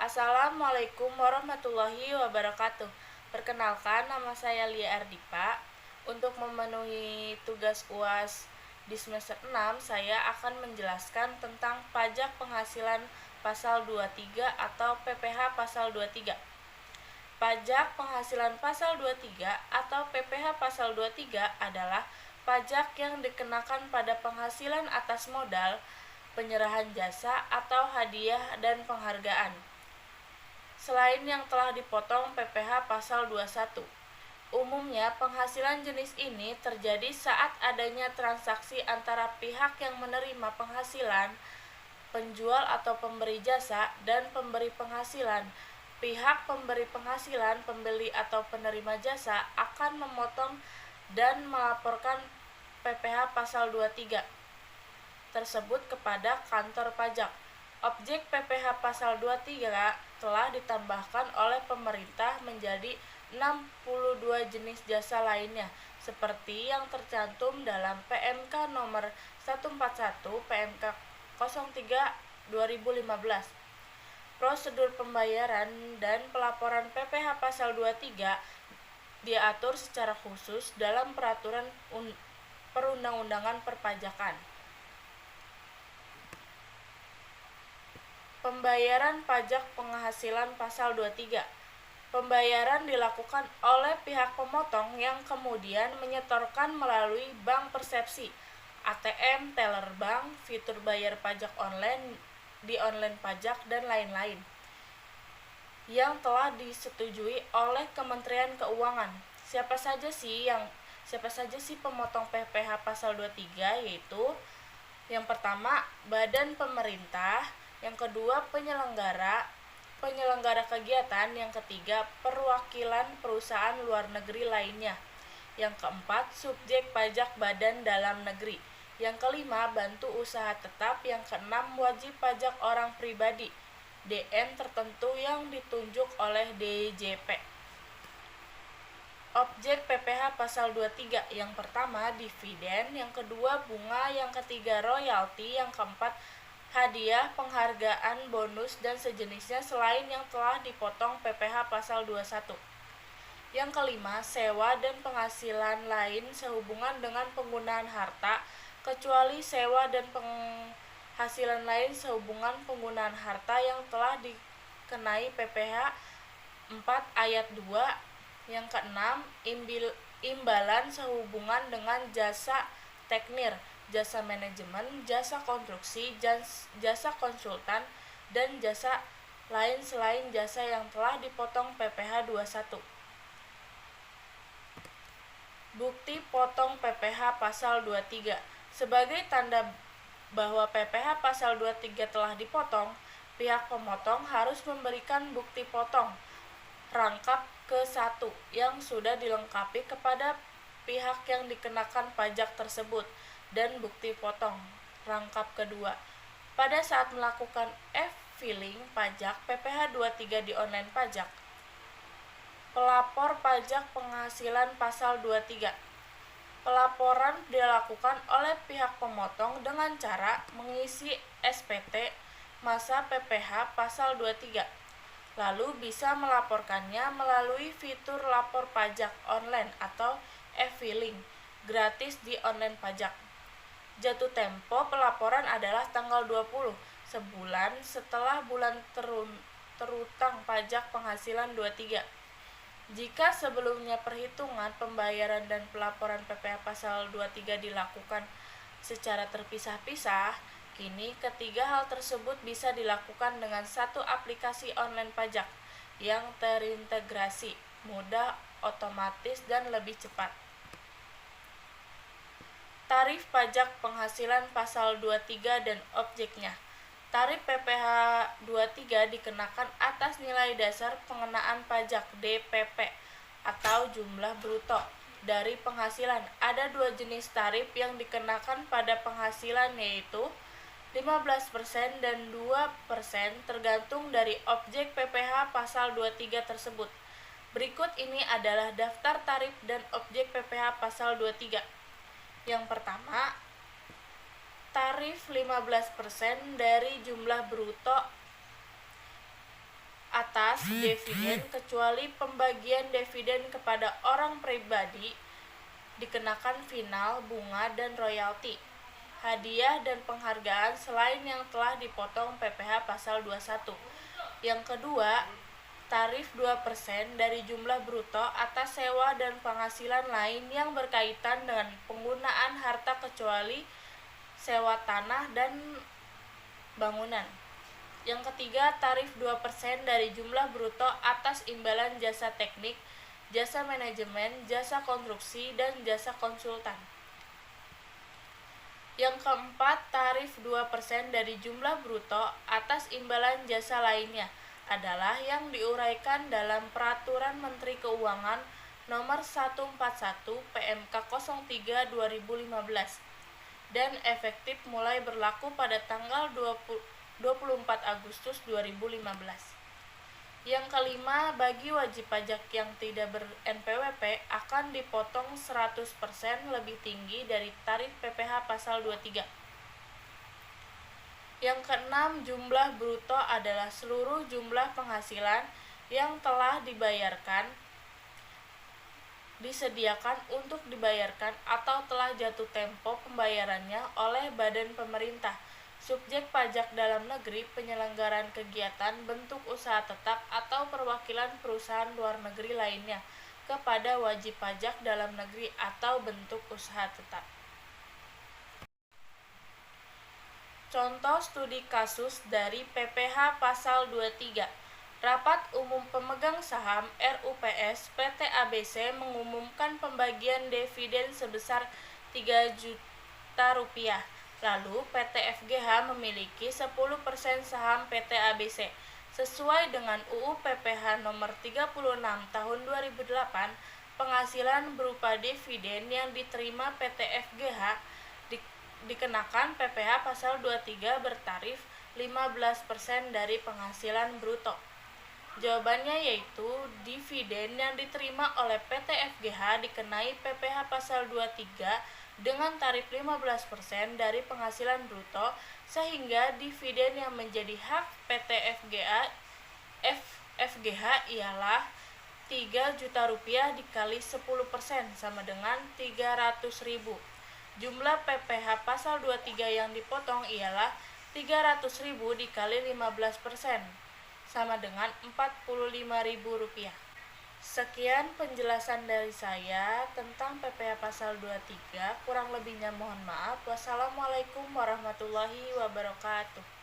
Assalamualaikum warahmatullahi wabarakatuh. Perkenalkan, nama saya Lia Ardipa. Untuk memenuhi tugas UAS di semester 6, saya akan menjelaskan tentang pajak penghasilan pasal 23 atau PPh pasal 23. Pajak penghasilan pasal 23 atau PPh pasal 23 adalah pajak yang dikenakan pada penghasilan atas modal, penyerahan jasa atau hadiah dan penghargaan, selain yang telah dipotong PPh pasal 21. Umumnya penghasilan jenis ini terjadi saat adanya transaksi antara pihak yang menerima penghasilan, penjual atau pemberi jasa, dan pemberi penghasilan. Pihak pemberi penghasilan, pembeli atau penerima jasa akan memotong dan melaporkan PPh pasal 23 tersebut kepada kantor pajak. Objek PPh pasal 23 telah ditambahkan oleh pemerintah menjadi 62 jenis jasa lainnya, seperti yang tercantum dalam PMK nomor 141 PMK 03/2015. Prosedur pembayaran dan pelaporan PPh pasal 23 diatur secara khusus dalam peraturan perundang-undangan perpajakan. Pembayaran pajak penghasilan pasal 23. Pembayaran dilakukan oleh pihak pemotong yang kemudian menyetorkan melalui bank persepsi, ATM, teller bank, fitur bayar pajak online di online pajak, dan lain-lain yang telah disetujui oleh Kementerian Keuangan. Siapa saja sih pemotong PPh pasal 23? Yaitu yang pertama, badan pemerintah, yang kedua, penyelenggara kegiatan, yang ketiga, perwakilan perusahaan luar negeri lainnya, yang keempat, subjek pajak badan dalam negeri, yang kelima, bantu usaha tetap, yang keenam, wajib pajak orang pribadi, DM tertentu yang ditunjuk oleh DJP. Objek PPh pasal 23, yang pertama dividen, yang kedua bunga, yang ketiga royalti, yang keempat hadiah, penghargaan, bonus, dan sejenisnya selain yang telah dipotong PPh pasal 21. Yang kelima, sewa dan penghasilan lain sehubungan dengan penggunaan harta, kecuali sewa dan penghasilan lain sehubungan penggunaan harta yang telah dikenai PPh 4 ayat 2. Yang keenam, imbalan sehubungan dengan jasa teknir, jasa manajemen, jasa konstruksi, jasa konsultan, dan jasa lain selain jasa yang telah dipotong PPh 21. Bukti potong PPh pasal 23. Sebagai tanda bahwa PPh pasal 23 telah dipotong, pihak pemotong harus memberikan bukti potong rangkap ke-1 yang sudah dilengkapi kepada pihak yang dikenakan pajak tersebut, dan bukti potong rangkap kedua pada saat melakukan e-filing pajak PPh 23 di online pajak. Pelapor pajak penghasilan pasal 23. Pelaporan dilakukan oleh pihak pemotong dengan cara mengisi SPT masa PPh pasal 23, lalu bisa melaporkannya melalui fitur lapor pajak online atau e-filing gratis di online pajak. Jatuh tempo pelaporan adalah tanggal 20, sebulan setelah bulan terutang pajak penghasilan 23. Jika sebelumnya perhitungan, pembayaran, dan pelaporan PPh pasal 23 dilakukan secara terpisah-pisah, kini ketiga hal tersebut bisa dilakukan dengan satu aplikasi online pajak yang terintegrasi, mudah, otomatis, dan lebih cepat. Tarif pajak penghasilan pasal 23 dan objeknya. Tarif PPh 23 dikenakan atas nilai dasar pengenaan pajak DPP atau jumlah bruto dari penghasilan. Ada dua jenis tarif yang dikenakan pada penghasilan, yaitu 15% dan 2% tergantung dari objek PPh pasal 23 tersebut. Berikut ini adalah daftar tarif dan objek PPh pasal 23. Yang pertama, tarif 15% dari jumlah bruto atas dividen kecuali pembagian dividen kepada orang pribadi dikenakan final, bunga, dan royalti, hadiah dan penghargaan selain yang telah dipotong PPh pasal 21. Yang kedua, tarif 2% dari jumlah bruto atas sewa dan penghasilan lain yang berkaitan dengan penggunaan harta kecuali sewa tanah dan bangunan. Yang ketiga, tarif 2% dari jumlah bruto atas imbalan jasa teknik, jasa manajemen, jasa konstruksi, dan jasa konsultan. Yang keempat, tarif 2% dari jumlah bruto atas imbalan jasa lainnya adalah yang diuraikan dalam Peraturan Menteri Keuangan Nomor 141 PMK 03 2015 dan efektif mulai berlaku pada tanggal 24 Agustus 2015. Yang kelima, bagi wajib pajak yang tidak ber-NPWP akan dipotong 100% lebih tinggi dari tarif PPh pasal 23. Yang keenam, jumlah bruto adalah seluruh jumlah penghasilan yang telah disediakan untuk dibayarkan atau telah jatuh tempo pembayarannya oleh badan pemerintah, subjek pajak dalam negeri, penyelenggaraan kegiatan, bentuk usaha tetap, atau perwakilan perusahaan luar negeri lainnya kepada wajib pajak dalam negeri atau bentuk usaha tetap. Contoh studi kasus dari PPh pasal 23. Rapat Umum Pemegang Saham RUPS PT ABC mengumumkan pembagian dividen sebesar 3 juta rupiah. Lalu PT FGH memiliki 10% saham PT ABC. Sesuai dengan UU PPh nomor 36 tahun 2008, penghasilan berupa dividen yang diterima PT FGH dikenakan PPh pasal 23 bertarif 15% dari penghasilan bruto. Jawabannya yaitu dividen yang diterima oleh PT FGH dikenai PPh pasal 23 dengan tarif 15% dari penghasilan bruto, sehingga dividen yang menjadi hak PT FGH ialah 3 juta rupiah dikali 10% sama dengan 300.000. Jumlah PPh pasal 23 yang dipotong ialah 300.000 dikali 15% sama dengan Rp45.000. Sekian penjelasan dari saya tentang PPh pasal 23, kurang lebihnya mohon maaf. Wassalamualaikum warahmatullahi wabarakatuh.